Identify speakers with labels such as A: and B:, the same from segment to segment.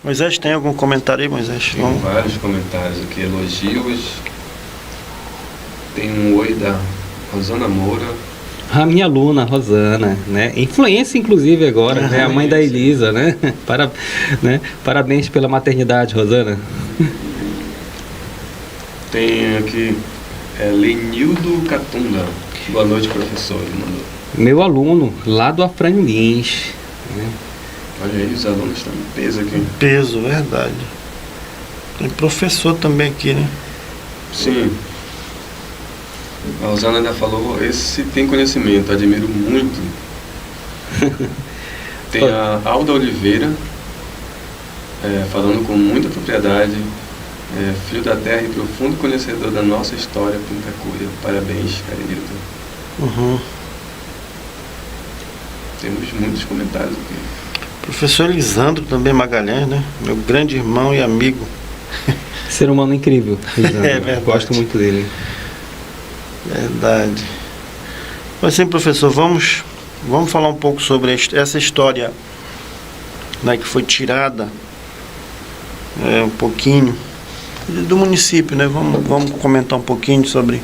A: Moisés, tem algum comentário aí, Moisés?
B: Tem vários comentários aqui, elogios. Tem um oi da Rosana Moura.
C: A minha aluna, Rosana, né? Influência, inclusive, agora, né? A mãe da Elisa, né? Parabéns pela maternidade, Rosana.
B: Tem aqui Lenildo Catunda. Boa noite, professor. Ele mandou.
C: Meu aluno, lá do Afrânio Lins. Né?
B: Olha aí, os alunos estão em peso aqui.
A: Peso, verdade. Tem professor também aqui, né?
B: Sim. A Rosana ainda falou, esse tem conhecimento, admiro muito. Tem a Alda Oliveira, falando com muita propriedade, filho da terra e profundo conhecedor da nossa história Pintacuia. Parabéns, Carinildo.
A: Uhum.
B: Temos muitos comentários aqui.
A: Professor Elisandro também Magalhães, né? Meu grande irmão e amigo.
C: Ser humano incrível, Elisandro.
A: É verdade.
C: Gosto muito dele.
A: Verdade. Mas sim, professor, vamos falar um pouco sobre essa história, né, que foi tirada um pouquinho do município, né? Vamos comentar um pouquinho sobre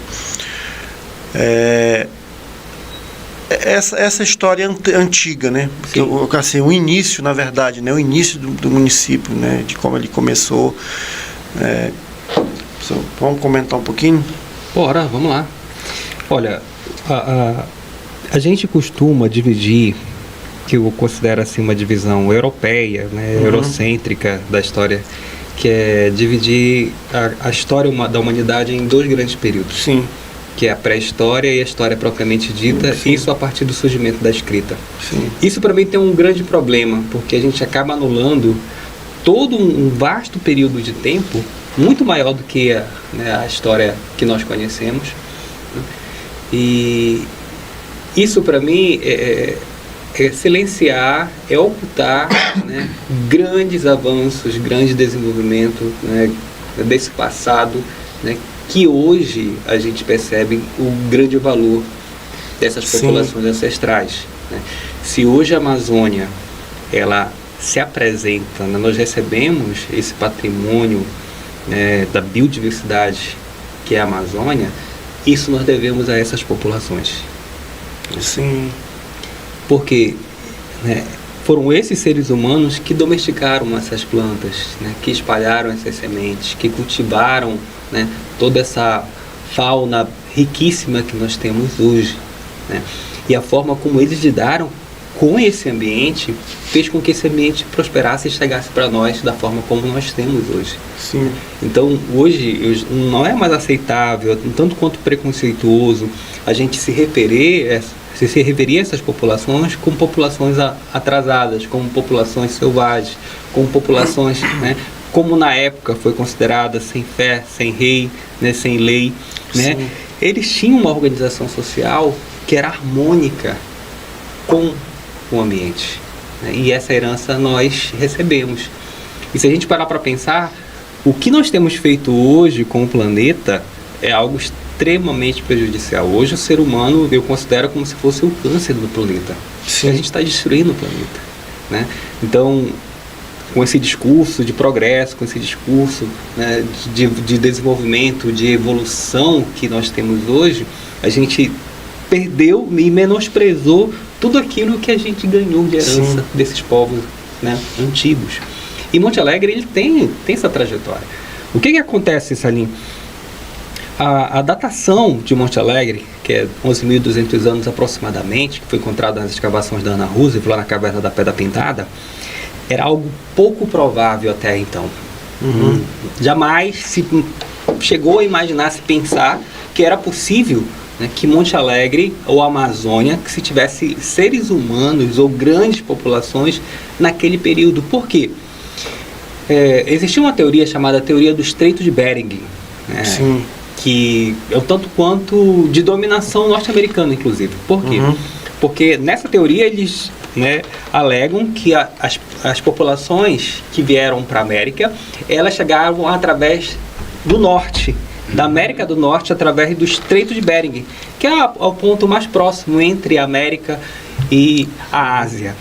A: essa história antiga, né? Porque, assim, o início, na verdade, né? O início do município, né? De como ele começou. Vamos comentar um pouquinho?
C: Bora, vamos lá. Olha, a gente costuma dividir, que eu considero assim uma divisão europeia, né, eurocêntrica da história, que é dividir a história da humanidade em dois grandes períodos.
A: Sim.
C: Que é a pré-história e a história propriamente dita,
A: Sim.
C: isso a partir do surgimento da escrita.
A: Sim.
C: Isso para mim tem um grande problema, porque a gente acaba anulando todo um vasto período de tempo, muito maior do que a história que nós conhecemos. E isso para mim é silenciar, é ocultar, né, grandes avanços, grande desenvolvimento, né, desse passado, né, que hoje a gente percebe o grande valor dessas populações ancestrais. Né? Se hoje a Amazônia ela se apresenta, né, nós recebemos esse patrimônio, né, da biodiversidade que é a Amazônia, isso nós devemos a essas populações.
A: Sim.
C: Porque, né, foram esses seres humanos que domesticaram essas plantas, né, que espalharam essas sementes, que cultivaram, né, toda essa fauna riquíssima que nós temos hoje. Né? E a forma como eles lidaram com esse ambiente fez com que esse ambiente prosperasse e chegasse para nós da forma como nós temos hoje.
A: Sim.
C: Então, hoje não é mais aceitável, tanto quanto preconceituoso, a gente se referir a essas populações como populações atrasadas, como populações selvagens, como populações, né, como na época foi considerada sem fé, sem rei, né, sem lei. Né? Eles tinham uma organização social que era harmônica com o ambiente. Né? E essa herança nós recebemos. E se a gente parar para pensar, o que nós temos feito hoje com o planeta é algo extremamente prejudicial. Hoje o ser humano eu considero como se fosse o câncer do planeta.
A: Sim.
C: A gente está destruindo o planeta. Né? Então, com esse discurso de progresso, com esse discurso, né, de desenvolvimento, de evolução que nós temos hoje, a gente perdeu e menosprezou tudo aquilo que a gente ganhou de herança desses povos, né, antigos. E Monte Alegre ele tem essa trajetória. O que acontece, Salim? A datação de Monte Alegre, que é 11.200 anos aproximadamente, que foi encontrada nas escavações da Ana Roosevelt, lá na caverna da Pedra Pintada, era algo pouco provável até então. Jamais se chegou a imaginar, se pensar que era possível, né, que Monte Alegre ou a Amazônia, que se tivesse seres humanos ou grandes populações naquele período. Por quê? Existia uma teoria chamada Teoria do Estreito de Bering, né, que é um tanto quanto de dominação norte-americana, inclusive. Por quê? Porque nessa teoria eles, né, alegam que as populações que vieram para a América, elas chegaram através do norte, da América do Norte, através do Estreito de Bering, que é o ponto mais próximo entre a América e a Ásia.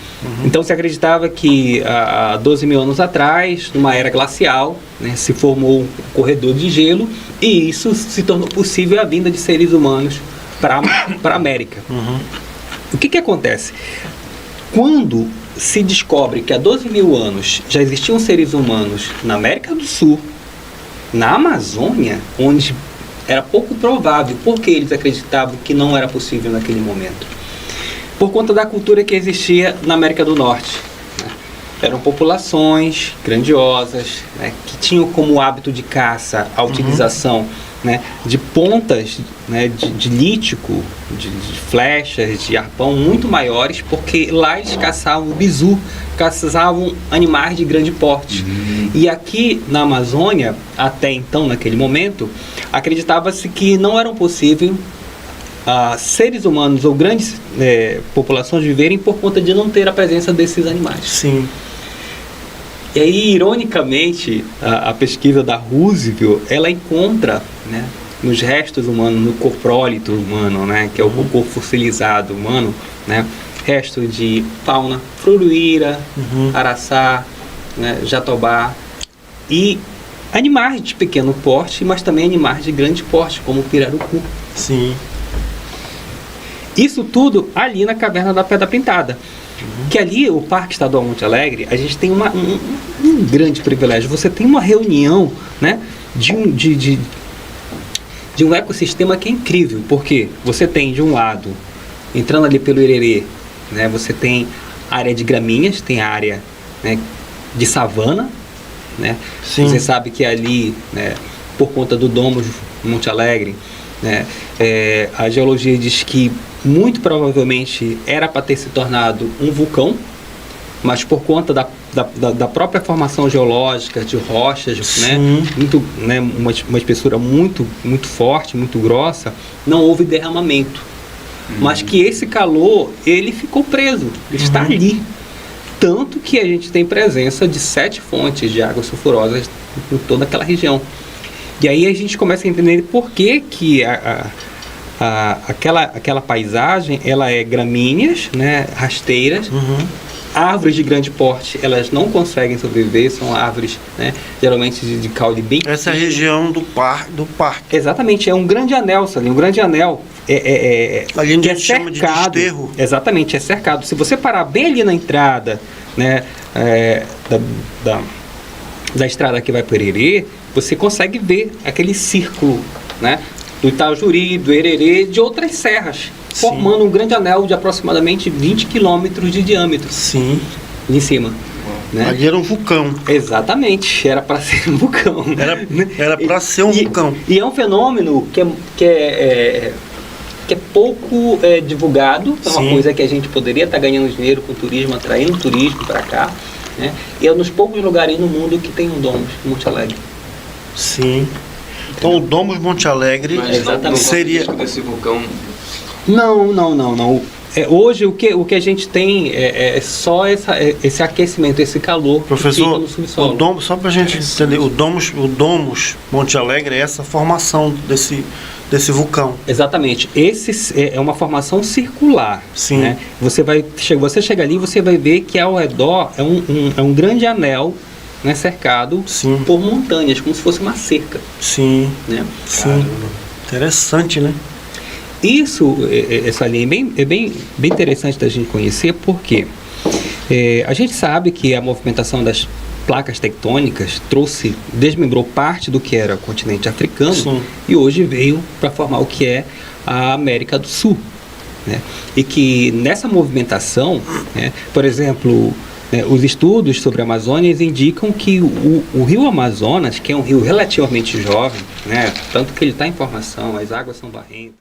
C: Então se acreditava que há 12 mil anos atrás, numa era glacial, né, se formou um corredor de gelo e isso se tornou possível a vinda de seres humanos para a América. O que acontece? Quando se descobre que há 12 mil anos já existiam seres humanos na América do Sul, na Amazônia, onde era pouco provável, porque eles acreditavam que não era possível naquele momento. Por conta da cultura que existia na América do Norte. Né? Eram populações grandiosas, né, que tinham como hábito de caça a utilização, né, de pontas, né, de lítico, de flechas, de arpão muito maiores, porque lá eles caçavam bizu, caçavam animais de grande porte. E aqui na Amazônia, até então, naquele momento, acreditava-se que não era possível seres humanos ou grandes populações viverem por conta de não ter a presença desses animais.
A: Sim.
C: E aí, ironicamente, a pesquisa da Roosevelt, ela encontra, né, nos restos humanos, no coprólito humano, né, que é o corpo fossilizado humano, né, restos de fauna fruruíra, araçá, né, jatobá e animais de pequeno porte, mas também animais de grande porte, como o pirarucu.
A: Sim.
C: Isso tudo ali na Caverna da Pedra Pintada. Que ali, o Parque Estadual Monte Alegre, a gente tem um grande privilégio. Você tem uma reunião, né, de um ecossistema que é incrível. Porque você tem, de um lado, entrando ali pelo Irerê, né, você tem área de gramíneas, tem área, né, de savana. Né? Você sabe que ali, né, por conta do Domus Monte Alegre, né, a geologia diz que muito provavelmente era para ter se tornado um vulcão, mas por conta da própria formação geológica de rochas, né, uma espessura muito forte, muito grossa, não houve derramamento. Mas que esse calor, ele ficou preso, ele está ali. Tanto que a gente tem presença de 7 fontes de águas sulfurosas em toda aquela região. E aí a gente começa a entender por que aquela paisagem, ela é gramíneas, né, rasteiras, árvores de grande porte, elas não conseguem sobreviver, são árvores, né, geralmente de caule bem...
A: Essa é a região do parque.
C: Exatamente, é um grande anel, Salim, um grande anel.
A: Ali a gente chama de desterro.
C: Exatamente, é cercado. Se você parar bem ali na entrada, né, da estrada que vai para o Irerê, você consegue ver aquele círculo, né, do Itajuri, do Irerê, de outras serras, formando um grande anel de aproximadamente 20 quilômetros de diâmetro.
A: Sim.
C: Em cima. Né?
A: Ali era um vulcão.
C: Exatamente, era para ser um vulcão.
A: Era para ser um vulcão.
C: E é um fenômeno que é pouco divulgado, é uma coisa que a gente poderia estar ganhando dinheiro com turismo, atraindo turismo para cá, né? E é um dos poucos lugares no mundo que tem um Domus Monte Alegre.
A: Sim. Então o Domus Monte Alegre seria...
B: desse vulcão.
C: Não. Hoje o que a gente tem é só esse aquecimento, esse calor,
A: professor,
C: que fica no subsolo.
A: O Domus, só para a gente entender, o Domus Monte Alegre é essa formação desse vulcão.
C: Exatamente. Esse é uma formação circular.
A: Sim.
C: Né? Você chega ali e você vai ver que ao redor é um grande anel, né, cercado por montanhas, como se fosse uma cerca.
A: Sim.
C: Né?
A: Sim. Interessante, né?
C: Essa linha é bem interessante da gente conhecer, porque a gente sabe que a movimentação das placas tectônicas desmembrou parte do que era o continente africano e hoje veio para formar o que é a América do Sul. Né? E que nessa movimentação, né, por exemplo, os estudos sobre a Amazônia indicam que o rio Amazonas, que é um rio relativamente jovem, né, tanto que ele está em formação, as águas são barrentas,